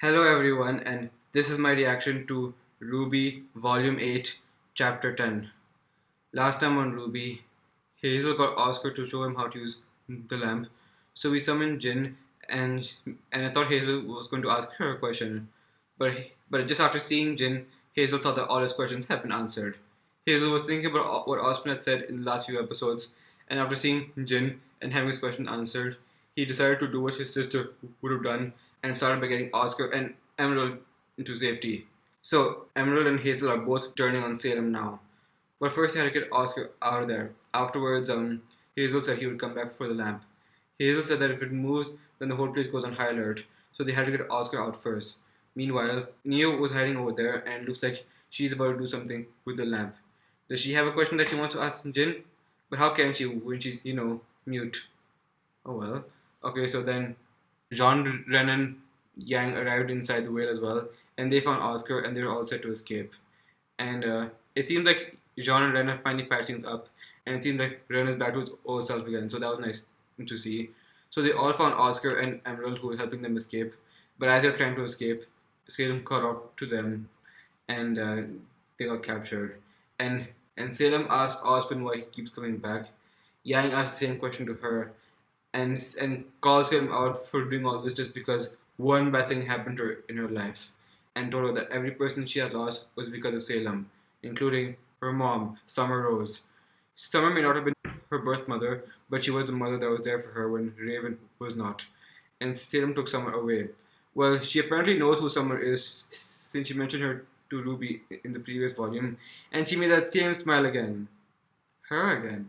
Hello everyone, and this is my reaction to RWBY Volume 8, Chapter 10. Last time on RWBY, Hazel got Oscar to show him how to use the lamp. So we summoned Jin, and I thought Hazel was going to ask her a question. But just after seeing Jin, Hazel thought that all his questions had been answered. Hazel was thinking about what Oscar had said in the last few episodes, and after seeing Jin and having his question answered, he decided to do what his sister would have done and started by getting Oscar and Emerald into safety. So Emerald and Hazel are both turning on Salem now. But first, he had to get Oscar out of there. Afterwards, Hazel said he would come back for the lamp. Hazel said that if it moves, then the whole place goes on high alert. So they had to get Oscar out first. Meanwhile, Neo was hiding over there, and it looks like she's about to do something with the lamp. Does she have a question that she wants to ask Jin? But how can she when she's, mute? Oh well. Okay, so then Jean, Ren, and Yang arrived inside the whale as well, and they found Oscar, and they were all set to escape. And it seemed like Jean and Ren are finally patching things up, and it seemed like Ren is back to his old self again, so that was nice to see. So they all found Oscar and Emerald, who were helping them escape. But as they were trying to escape, Salem caught up to them, and they got captured. And Salem asked Ospin why he keeps coming back. Yang asked the same question to her, and calls him out for doing all this just because one bad thing happened to her in her life, and told her that every person she has lost was because of Salem, including her mom, Summer Rose. Summer may not have been her birth mother, but she was the mother that was there for her when Raven was not. And Salem took Summer away. Well, she apparently knows who Summer is since she mentioned her to Ruby in the previous volume, and she made that same smile again. Her again.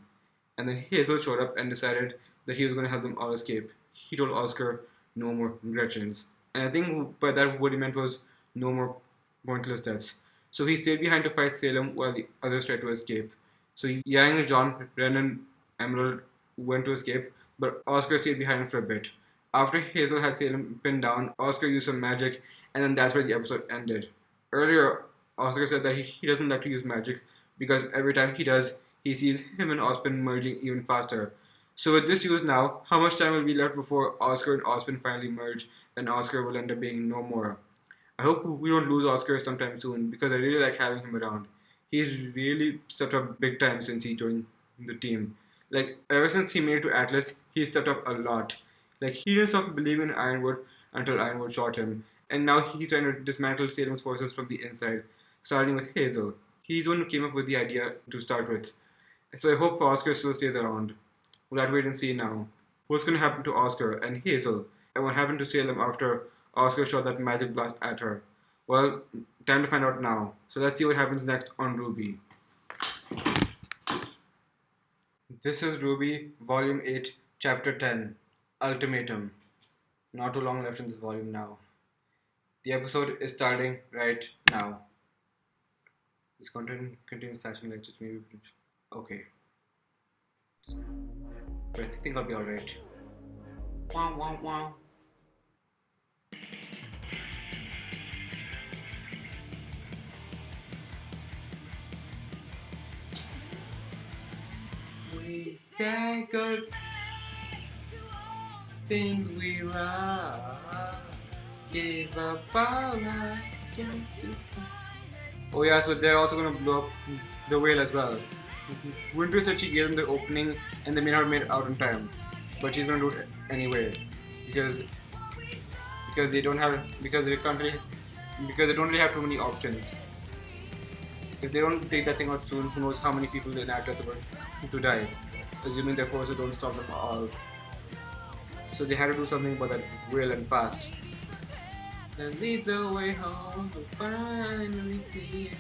And then Hazel showed up and decided that he was going to help them all escape. He told Oscar no more Gretchens. And I think by that what he meant was no more pointless deaths. So he stayed behind to fight Salem while the others tried to escape. So Yang, John, Ren, and Emerald went to escape, but Oscar stayed behind for a bit. After Hazel had Salem pinned down, Oscar used some magic, and then that's where the episode ended. Earlier, Oscar said that he doesn't like to use magic because every time he does, he sees him and Ospin merging even faster. So with this use now, how much time will be left before Oscar and Ospin finally merge and Oscar will end up being no more? I hope we don't lose Oscar sometime soon because I really like having him around. He's really stepped up big time since he joined the team. Like, ever since he made it to Atlas, he stepped up a lot. Like, he didn't stop believing in Ironwood until Ironwood shot him. And now he's trying to dismantle Salem's forces from the inside, starting with Hazel. He's the one who came up with the idea to start with. So I hope Oscar still stays around. We'll have to wait and see now. What's going to happen to Oscar and Hazel? And what happened to Salem after Oscar shot that magic blast at her? Well, time to find out now. So let's see what happens next on RWBY. This is RWBY Volume 8, Chapter 10, Ultimatum. Not too long left in this volume now. The episode is starting right now. This content contains flashing lights, which may be... Okay. But I think I'll be alright. Wow, wow, wow. We said good things we love. Gave up our lives just to find. Oh yeah, so they're also gonna blow up the whale as well. Winter said she gave them the opening and they may not have made it out in time, but she's gonna do it anyway because they don't don't really have too many options. If they don't take that thing out soon, who knows how many people in Atlas are going to die, assuming their forces don't stop them all. So they had to do something about that whale and fast. And lead the way home will finally be.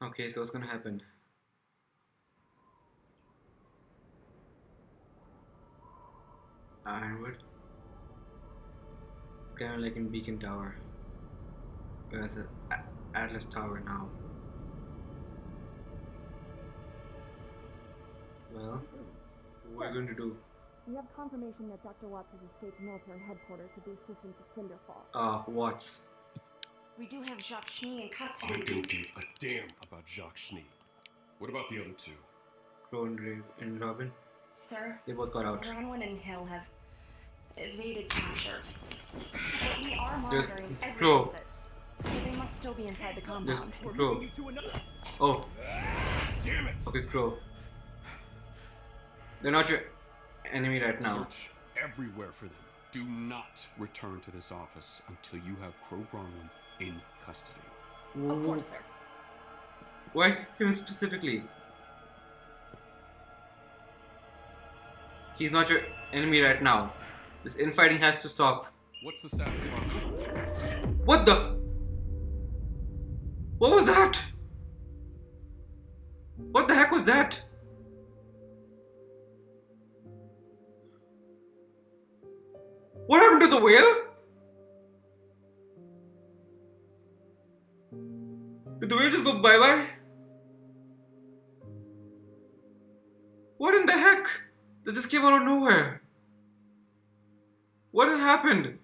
Okay, so what's gonna happen? Ironwood. It's kind of like in Beacon Tower. Whereas Atlas Tower now. Well, what are you going to do? We have confirmation that Dr. Watts has escaped military headquarters with the assistance of Cinderfall. Watts. We do have Jacques Schnee in I custody. don't give a damn about Jacques Schnee. What about the other two? Crow and Robin. Sir, They both got out. Bronwyn and Hill have evaded capture. But we are There's monitoring every Crow. exit, so they must still be inside the There's compound. Crow. Oh, Damn it! okay, Crow. They're not your enemy right now. Search everywhere for them. Do not return to this office until you have Crow Bronwyn in custody. Of course, sir. Why him specifically? He's not your enemy right now. This infighting has to stop. What's the status of our... What the? What was that? What the heck was that? What happened to the whale? Did the whale just go bye-bye? What in the heck? That just came out of nowhere. What happened?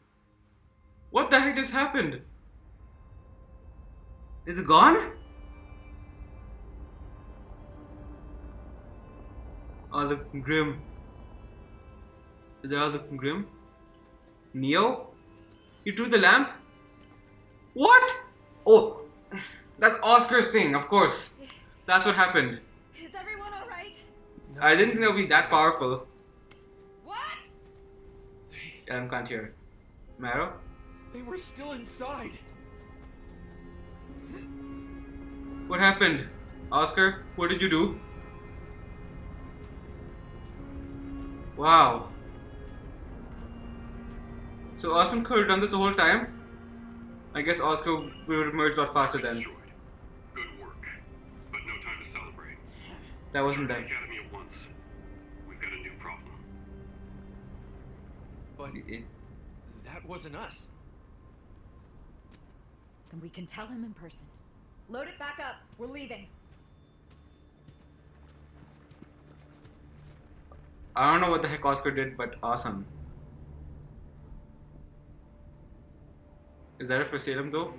What the heck just happened? Is it gone? Oh, looking grim. Is that all looking grim? Neo? You threw the lamp? What? Oh, that's Oscar's thing, of course. That's what happened. Is everyone alright? I didn't think that would be that powerful. What? Can't hear. Marrow? They were still inside. What happened? Oscar, what did you do? Wow. So Oscar could have done this the whole time? I guess Oscar would have merged a lot faster then. Destroyed. Good work. But no time to celebrate. That wasn't Return them. to the Academy at once. We've got a new problem. But that wasn't us. Then we can tell him in person. Load it back up. We're leaving. I don't know what the heck Oscar did, but awesome. Is that it for Salem though?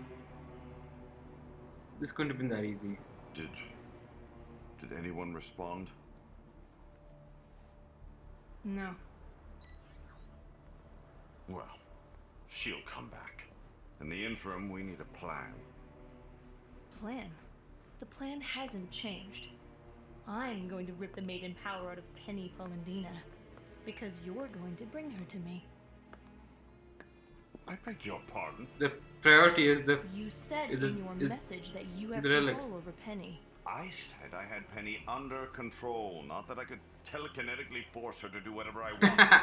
This couldn't have been that easy. Did anyone respond? No. Well, she'll come back. In the interim, we need a plan. Plan? The plan hasn't changed. I'm going to rip the maiden power out of Penny Polendina, because you're going to bring her to me. I beg your pardon? The priority is the You said Is in it- your is message that you have the relic. control over Penny. I said I had Penny under control, not that I could telekinetically force her to do whatever I want.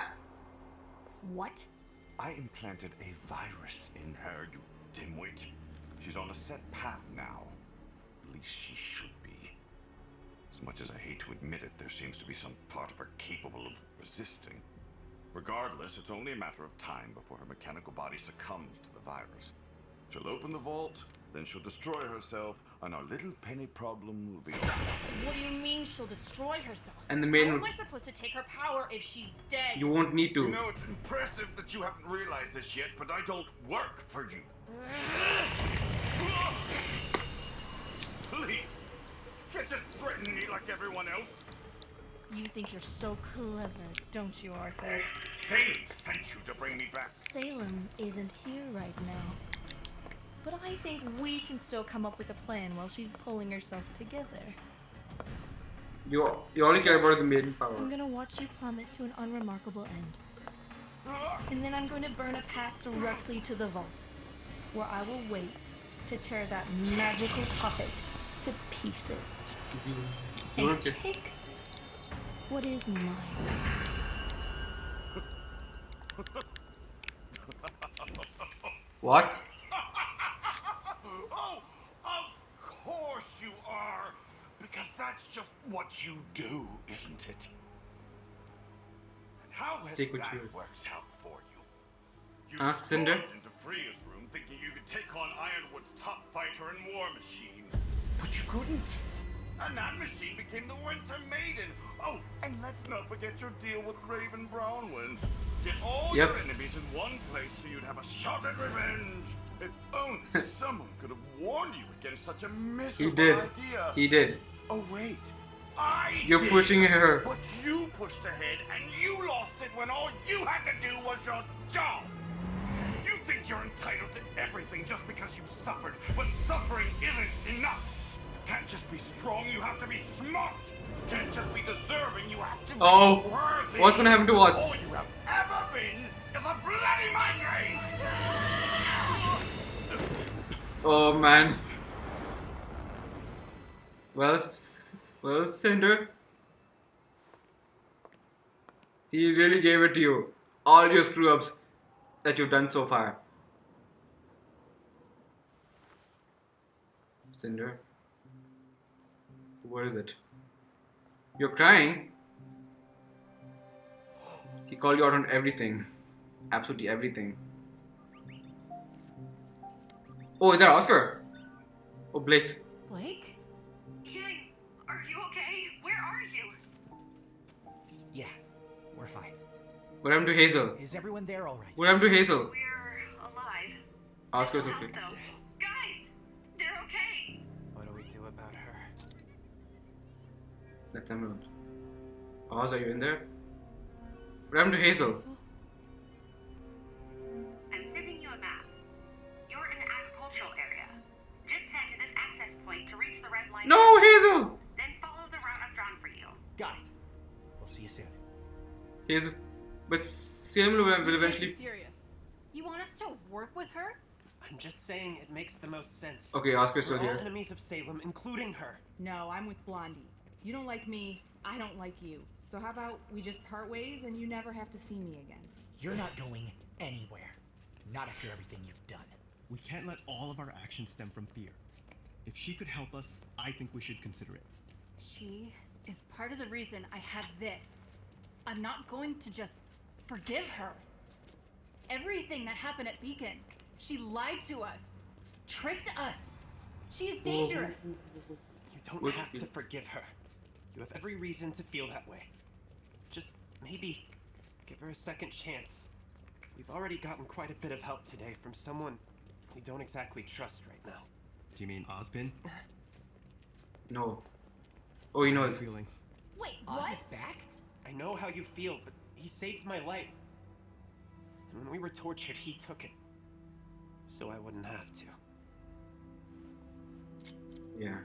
What? I implanted a virus in her, you dimwit. She's on a set path now. At least she should be. As much as I hate to admit it, there seems to be some part of her capable of resisting. Regardless, it's only a matter of time before her mechanical body succumbs to the virus. She'll open the vault, then she'll destroy herself, and our little Penny problem will be over. What do you mean she'll destroy herself? And the maiden How am would- I supposed to take her power if she's dead? you won't need to. You know, it's impressive that you haven't realized this yet, but I don't work for you. Please, you can't just threaten me like everyone else. You think you're so clever, don't you, Arthur? Salem sent you to bring me back. Salem isn't here right now. But I think we can still come up with a plan while she's pulling herself together. You only care about the maiden power. I'm gonna watch you plummet to an unremarkable end. And then I'm going to burn a path directly to the vault, where I will wait to tear that magical puppet to pieces. You And want to- take what is mine. What? Oh, of course you are. Because that's just what you do, isn't it? And how has Take what that yours. worked out for you? You Huh, Cinder? stormed into Freya's room thinking you could take on Ironwood's top fighter and War Machine. But you couldn't. And that machine became the Winter Maiden. Oh, and let's not forget your deal with Raven Brownwind. Get all Yep. your enemies in one place so you'd have a shot at revenge. If only someone could have warned you against such a miserable He did. idea. He did. Oh wait, I You're did. pushing her. But you pushed ahead and you lost it when all you had to do was your job. You think you're entitled to everything just because you've suffered, but suffering isn't enough. Can't just be strong, you have to be smart. Can't just be deserving, you have to Oh, be worthy. what's gonna happen to Watts? All you have ever been is a bloody migraine. Oh man. Well, Cinder. He really gave it to you. All your screw ups that you've done so far. Cinder. Where is it? You're crying. He called you out on everything. Absolutely everything. Oh, is that Oscar? Oh, Blake. Blake? Yang, are you okay? Where are you? Yeah, we're fine. What happened to Hazel? Is everyone there all right? What happened to Hazel? We're alive. Oscar's Help, okay. though. Guys, they're okay. What do we do about her? That's Emerald. Oz, are you in there? What happened to Hazel? I'm sending you a map. You're in the agricultural area. Just head to this access point to reach the red line. No, Hazel! Then follow the route I've drawn for you. Got it. We'll see you soon. Hazel. But Salem will You can't eventually. be serious. You want us to work with her? I'm just saying it makes the most sense. Okay, Oscar's still We're all here. enemies of Salem, including her. No, I'm with Blondie. You don't like me, I don't like you. So how about we just part ways and you never have to see me again? You're not going anywhere. Not after everything you've done. We can't let all of our actions stem from fear. If she could help us, I think we should consider it. She is part of the reason I have this. I'm not going to just forgive her. Everything that happened at Beacon, she lied to us, tricked us. She is dangerous. You don't have to forgive her. You have every reason to feel that way. Just maybe give her a second chance. We've already gotten quite a bit of help today from someone we don't exactly trust right now. Do you mean Ozpin? No. Oh, he knows. Feeling. Wait, Oz what? is back? I know how you feel, but he saved my life. And when we were tortured, he took it. So I wouldn't have to. Yeah.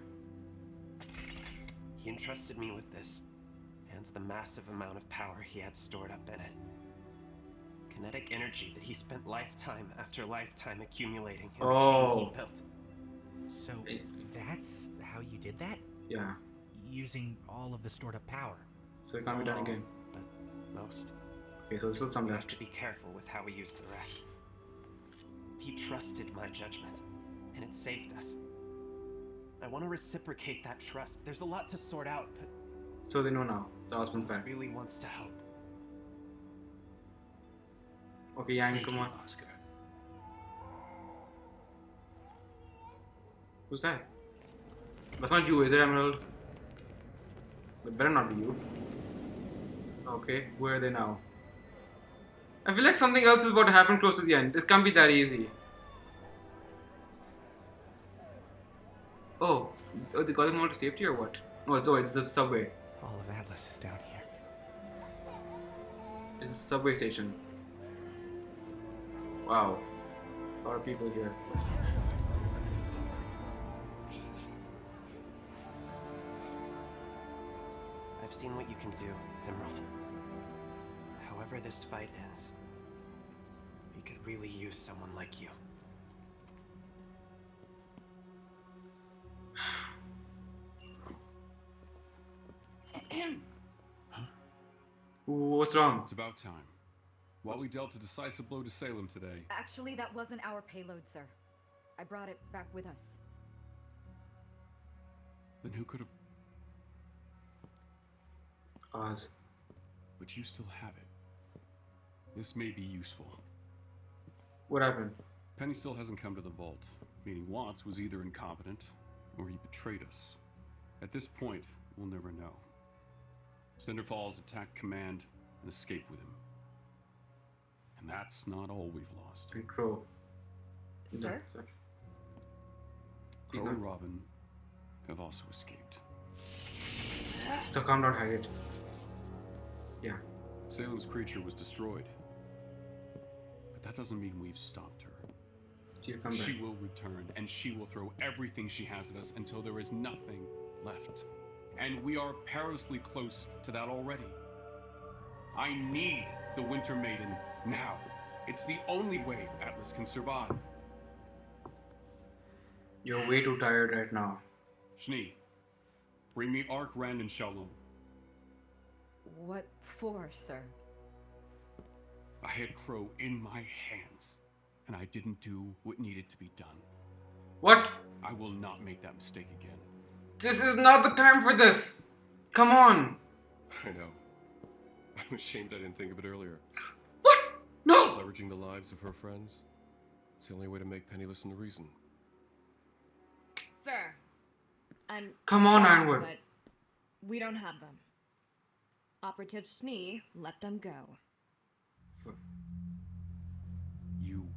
He entrusted me with this, and the massive amount of power he had stored up in it. Kinetic energy that he spent lifetime after lifetime accumulating in the king he built. So that's how you did that? Yeah. Using all of the stored up power. So it can't be Not done all, again. but most. Okay, so there's still some We have left. to be careful with how we use the rest. He trusted my judgment, and it saved us. I want to reciprocate that trust. There's a lot to sort out, but So they know now. The husband's Oz back. really wants to help. Okay, Yang, Thank come you, on. Oscar. Who's that? That's not you, is it, Emerald? It better not be you. Okay, where are they now? I feel like something else is about to happen close to the end. This can't be that easy. Oh, they got them all to safety or what? No, it's just subway. All of Atlas is down here. It's a subway station. Wow. A lot of people here. I've seen what you can do, Emerald. However this fight ends, we could really use someone like you. What's wrong? It's about time. While we dealt a decisive blow to Salem today, Actually, that wasn't our payload, sir. I brought it back with us. then who could have Oz. But you still have it. This may be useful. What happened? Penny still hasn't come to the vault, meaning Watts was either incompetent or he betrayed us. At this point, we'll never know. Cinder Falls attacked Command and escaped with him. And that's not all we've lost. And Crow. Sir? No, Crow and Robin have also escaped. Still calm down, Hyatt. Yeah. Salem's creature was destroyed. But that doesn't mean we've stopped her. She'll come back. She will return, and she will throw everything she has at us until there is nothing left. And we are perilously close to that already. I need the Winter Maiden now. It's the only way Atlas can survive. You're way too tired right now. Schnee, bring me Ark, Rand, and Shalom. What for, sir? I had Crow in my hands, and I didn't do what needed to be done. What? I will not make that mistake again. This is not the time for this. Come on. I know. I'm ashamed I didn't think of it earlier. What? No! Leveraging the lives of her friends. It's the only way to make Penny listen to reason. Sir, I'm Come on, sorry, Ironwood. but we don't have them. Operative Schnee let them go. You...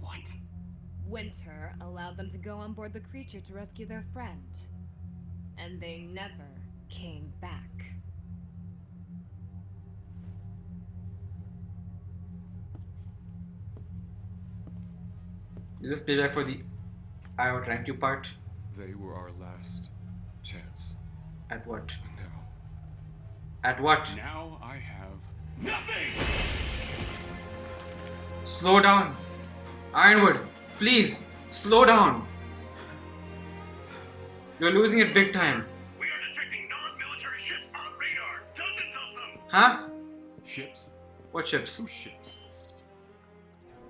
what? Winter allowed them to go on board the creature to rescue their friend. And they never came back. Is this payback for the I outrank you part? They were our last chance. At what? Now. At what? Now I have nothing! Slow down. Ironwood, please, slow down. You're losing it big time. We are detecting non-military ships on radar. Dozens of them. Huh? Ships? What ships? Whose ships?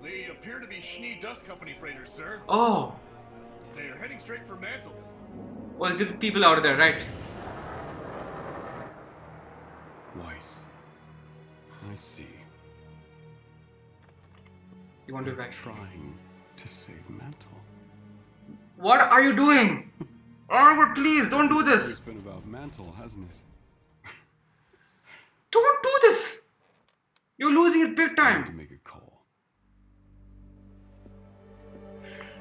They appear to be Schnee Dust Company freighters, sir. Oh. They are heading straight for Mantle. Well, the people out there, right? Weiss. I see. You want to They're back? trying to save Mantle. What are you doing? Ironwood, please, don't do this. It's been about Mantle, hasn't it? Don't do this. You're losing it big I need to time. make a call.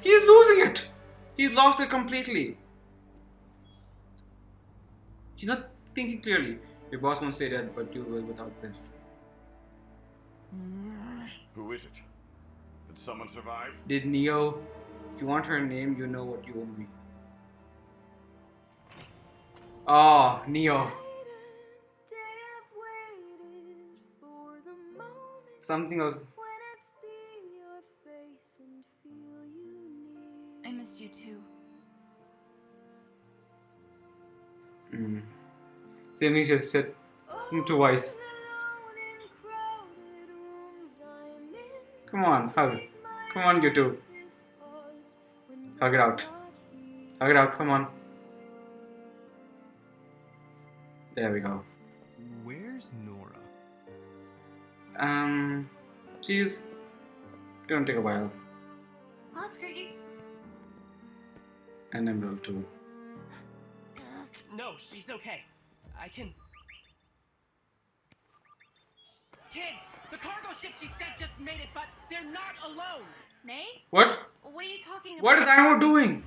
He's losing it. He's lost it completely. He's not thinking clearly. Your boss won't say that, but you will without this. Who is it? Did someone survive? Did Neo? If you want her name, you know what you owe me. Oh, Neo. Something else. I missed you too. Same thing she just said to Weiss. Come on, hug. Come on, you two. Hug it out. Hug it out, come on. There we go. Where's Nora? She's gonna take a while. Oscar, you. And Emerald too. No, she's okay. I can. Kids, the cargo ship she sent just made it, but they're not alone. May? What? What are you talking about? What is Ironwood doing?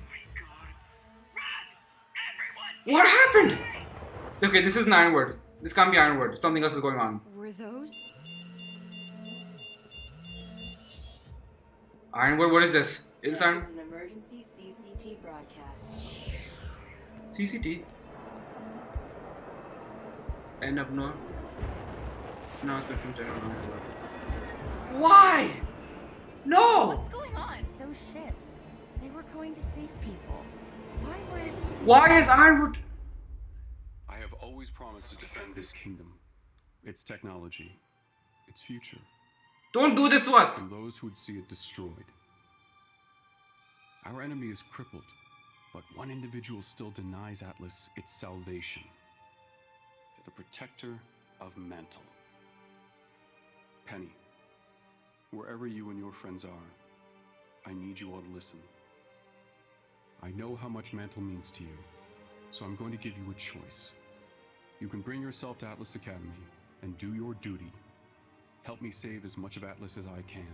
What happened? Okay, this isn't Ironwood. This can't be Ironwood. Something else is going on. Were those? Ironwood, what is this? Is this This Iron... is an emergency CCT broadcast. CCT? End up no. No, it's been from General. Why? No! What's going on? Those ships, they were going to save people. Why would... Why is Ironwood... I have always promised to defend this kingdom, its technology, its future. Don't do this to us! From those who would see it destroyed. Our enemy is crippled, but one individual still denies Atlas its salvation. the protector of Mantle. Penny, wherever you and your friends are, I need you all to listen. I know how much Mantle means to you, so I'm going to give you a choice. You can bring yourself to Atlas Academy and do your duty. Help me save as much of Atlas as I can,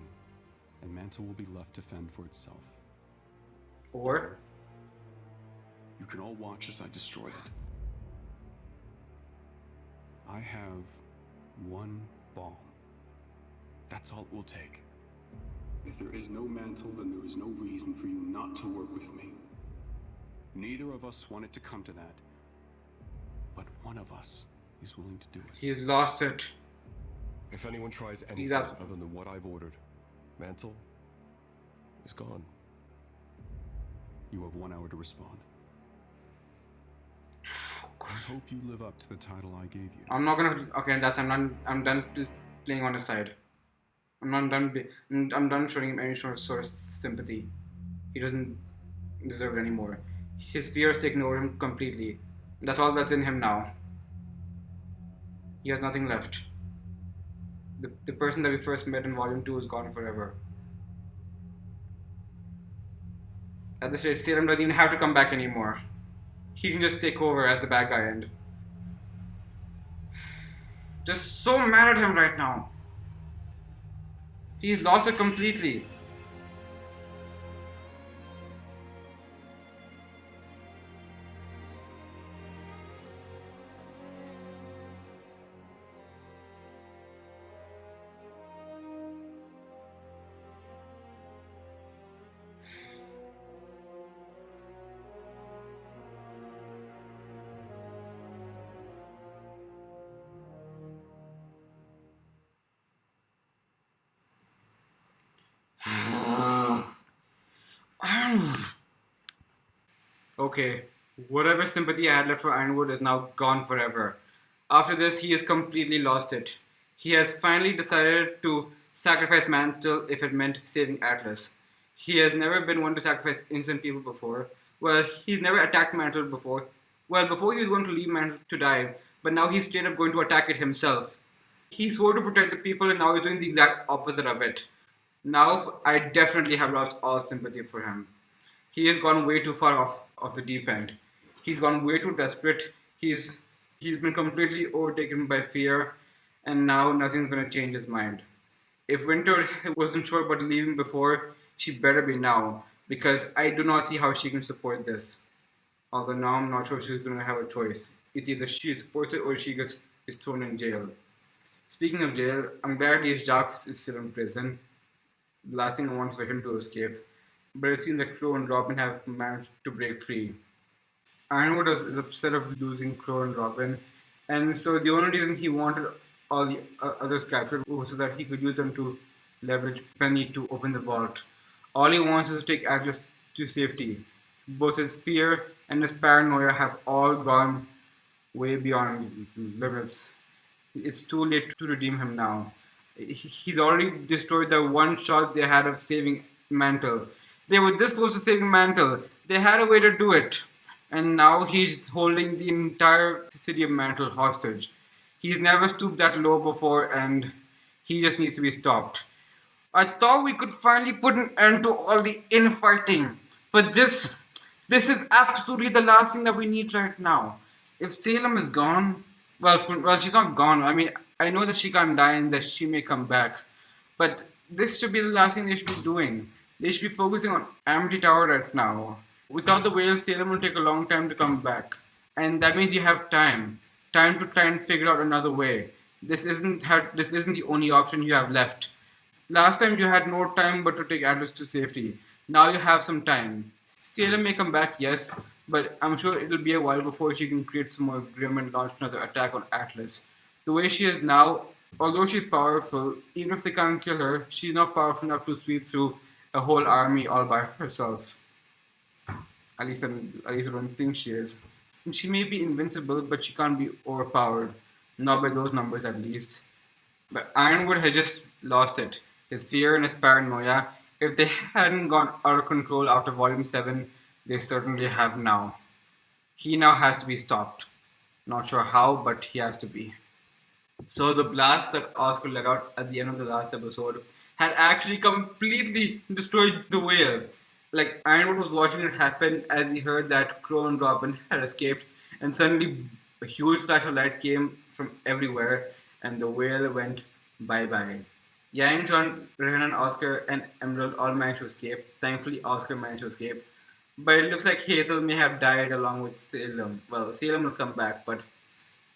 and Mantle will be left to fend for itself. Or you can all watch as I destroy it. I have one bomb. That's all it will take. If there is no Mantle, then there is no reason for you not to work with me. Neither of us want it to come to that, but one of us is willing to do it. He's lost it. If anyone tries anything other than what I've ordered, Mantle is gone. You have 1 hour to respond. I hope you live up to the title I gave you. I'm not gonna. Okay, I'm done playing on his side. I'm done showing him any sort of sympathy. He doesn't deserve it anymore. His fear has taken over him completely. That's all that's in him now. He has nothing left. The person that we first met in Volume 2 is gone forever. At this stage, Salem doesn't even have to come back anymore. He can just take over as the bad guy and... Just so mad at him right now. He's lost it completely. Okay, whatever sympathy I had left for Ironwood is now gone forever. After this, he has completely lost it. He has finally decided to sacrifice Mantle if it meant saving Atlas. He has never been one to sacrifice innocent people before. Well, he's never attacked Mantle before. Well, before he was going to leave Mantle to die, but now he's straight up going to attack it himself. He swore to protect the people and now he's doing the exact opposite of it. Now, I definitely have lost all sympathy for him. He has gone way too far off the deep end. He's gone way too desperate. He's been completely overtaken by fear, and now nothing's gonna change his mind. If Winter wasn't sure about leaving before, she better be now, because I do not see how she can support this. Although now I'm not sure she's gonna have a choice. It's either she supports it or she is thrown in jail. Speaking of jail, I'm glad Jacques is still in prison. The last thing I want is for him to escape. But it seems like Crow and Robin have managed to break free. Ironwood is upset of losing Crow and Robin, and so the only reason he wanted all the others captured was so that he could use them to leverage Penny to open the vault. All he wants is to take Atlas to safety. Both his fear and his paranoia have all gone way beyond limits. It's too late to redeem him now. He's already destroyed the one shot they had of saving Mantle. They were this close to saving Mantle. They had a way to do it. And now he's holding the entire city of Mantle hostage. He's never stooped that low before and he just needs to be stopped. I thought we could finally put an end to all the infighting. But this is absolutely the last thing that we need right now. If Salem is gone, well, she's not gone. I mean, I know that she can't die and that she may come back. But this should be the last thing they should be doing. They should be focusing on Amity Tower right now. Without the whales, Salem will take a long time to come back. And that means you have time. Time to try and figure out another way. This isn't the only option you have left. Last time you had no time but to take Atlas to safety. Now you have some time. Salem may come back, yes, but I'm sure it'll be a while before she can create some more grim and launch another attack on Atlas. The way she is now, although she's powerful, even if they can't kill her, she's not powerful enough to sweep through a whole army all by herself. At least I don't think she is. She may be invincible, but she can't be overpowered. Not by those numbers, at least. But Ironwood had just lost it. His fear and his paranoia. If they hadn't gone out of control after Volume 7, they certainly have now. He now has to be stopped. Not sure how, but he has to be. So the blast that Oscar let out at the end of the last episode had actually completely destroyed the whale. Like Ironwood was watching it happen as he heard that Crow and Robin had escaped, and suddenly a huge flash of light came from everywhere, and the whale went bye bye. Yang, John, Rehan, Oscar, and Emerald all managed to escape. Thankfully, Oscar managed to escape. But it looks like Hazel may have died along with Salem. Well, Salem will come back, but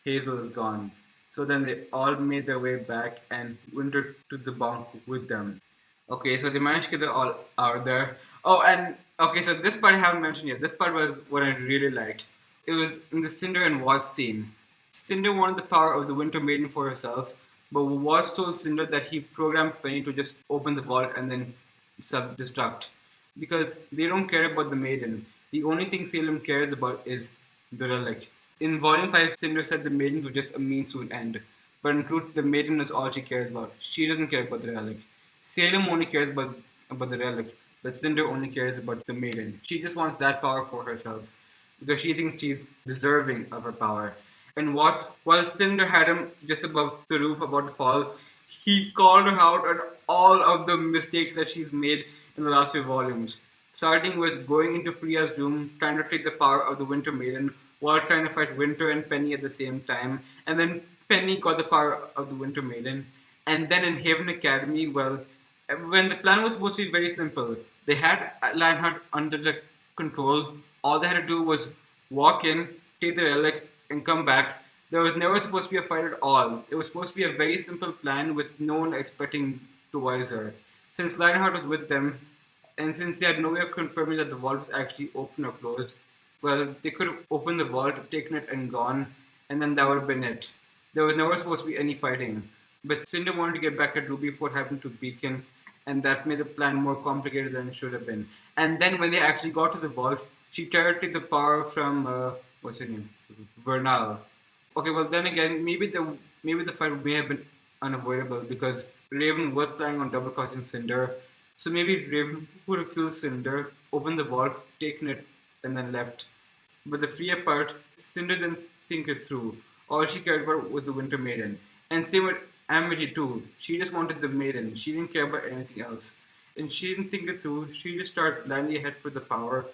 Hazel is gone. So then they all made their way back and Winter took the bomb with them. Okay, so they managed to get them all out of there. Oh, and okay, so this part I haven't mentioned yet. This part was what I really liked. It was in the Cinder and Watts scene. Cinder wanted the power of the Winter Maiden for herself, but Watts told Cinder that he programmed Penny to just open the vault and then self-destruct. Because they don't care about the Maiden. The only thing Salem cares about is the relic. In Volume 5, Cinder said the Maidens were just a means to an end. But in truth, the Maiden is all she cares about. She doesn't care about the relic. Salem only cares about the relic, but Cinder only cares about the Maiden. She just wants that power for herself because she thinks she's deserving of her power. And Watts, while Cinder had him just above the roof about to fall, he called her out on all of the mistakes that she's made in the last few volumes. Starting with going into Freya's room, trying to take the power of the Winter Maiden while trying to fight Winter and Penny at the same time. And then Penny got the power of the Winter Maiden. And then in Haven Academy, well, when the plan was supposed to be very simple, they had Lionheart under the control. All they had to do was walk in, take the relic, and come back. There was never supposed to be a fight at all. It was supposed to be a very simple plan with no one expecting to wise her. Since Lionheart was with them, and since they had no way of confirming that the vault was actually open or closed, well, they could have opened the vault, taken it, and gone, and then that would have been it. There was never supposed to be any fighting. But Cinder wanted to get back at Ruby for what happened to Beacon, and that made the plan more complicated than it should have been. And then when they actually got to the vault, she tried to take the power from what's her name, Vernal. Okay, well then again, maybe the fight may have been unavoidable because Raven was planning on double crossing Cinder. So maybe Raven would have killed Cinder, opened the vault, taken it, and then left. But the Freya part, Cinder didn't think it through. All she cared about was the Winter Maiden. And same with Amity too. She just wanted the Maiden. She didn't care about anything else. And she didn't think it through. She just started blindly ahead for the power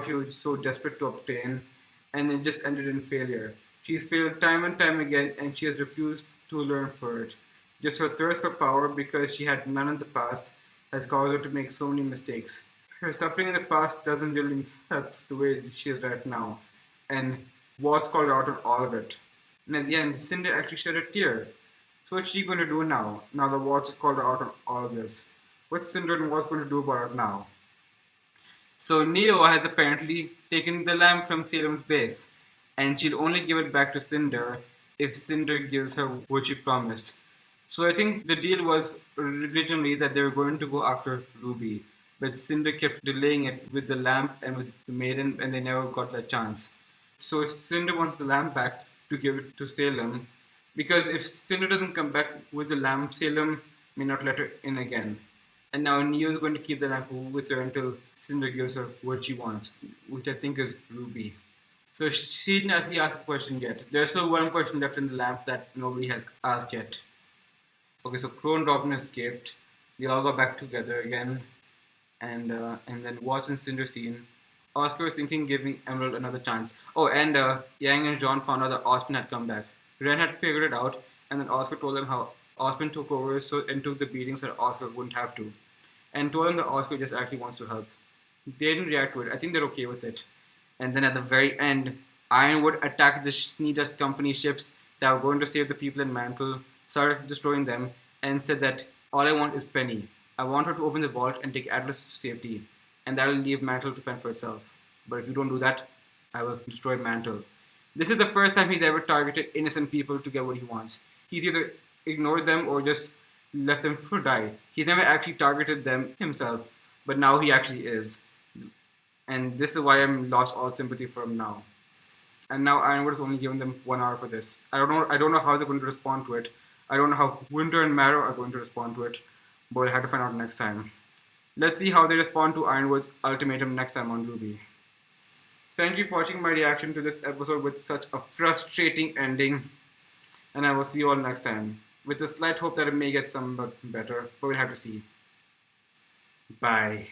she was so desperate to obtain, and it just ended in failure. She's failed time and time again, and she has refused to learn for it. Just her thirst for power, because she had none in the past, has caused her to make so many mistakes. Her suffering in the past doesn't really help the way she is right now, and Watts called her out on all of it. And at the end, Cinder actually shed a tear. So what's she going to do now? Now that Watts called her out on all of this. What's Cinder and Watts going to do about it now? So Neo has apparently taken the lamp from Salem's base, and she'll only give it back to Cinder if Cinder gives her what she promised. So I think the deal was originally that they were going to go after Ruby, but Cinder kept delaying it with the lamp and with the maiden, and they never got that chance. So if Cinder wants the lamp back to give it to Salem, because if Cinder doesn't come back with the lamp, Salem may not let her in again. And now Neo is going to keep the lamp with her until Cinder gives her what she wants, which I think is Ruby. So she didn't actually ask a question yet. There's still one question left in the lamp that nobody has asked yet. Okay, so Crow and Robin escaped. They all got back together again. And then Watts and Cinder scene. Oscar was thinking giving Emerald another chance. Oh, and Yang and John found out that Osman had come back. Ren had figured it out, and then Oscar told them how Osman took over and took the beating so that Oscar wouldn't have to. And told them that Oscar just actually wants to help. They didn't react to it. I think they're okay with it. And then at the very end, Ironwood attacked the Sneedust Company ships that were going to save the people in Mantle, started destroying them, and said that all I want is Penny. I want her to open the vault and take Atlas to safety, and that'll leave Mantle to fend for itself. But if you don't do that, I will destroy Mantle. This is the first time he's ever targeted innocent people to get what he wants. He's either ignored them or just left them to die. He's never actually targeted them himself, but now he actually is. And this is why I'm lost all sympathy for him now. And now Ironwood has only given them 1 hour for this. I don't know how they're going to respond to it. I don't know how Winter and Marrow are going to respond to it. But I have to find out next time. Let's see how they respond to Ironwood's ultimatum next time on RWBY. Thank you for watching my reaction to this episode with such a frustrating ending. And I will see you all next time. With a slight hope that it may get somewhat better, but we'll have to see. Bye.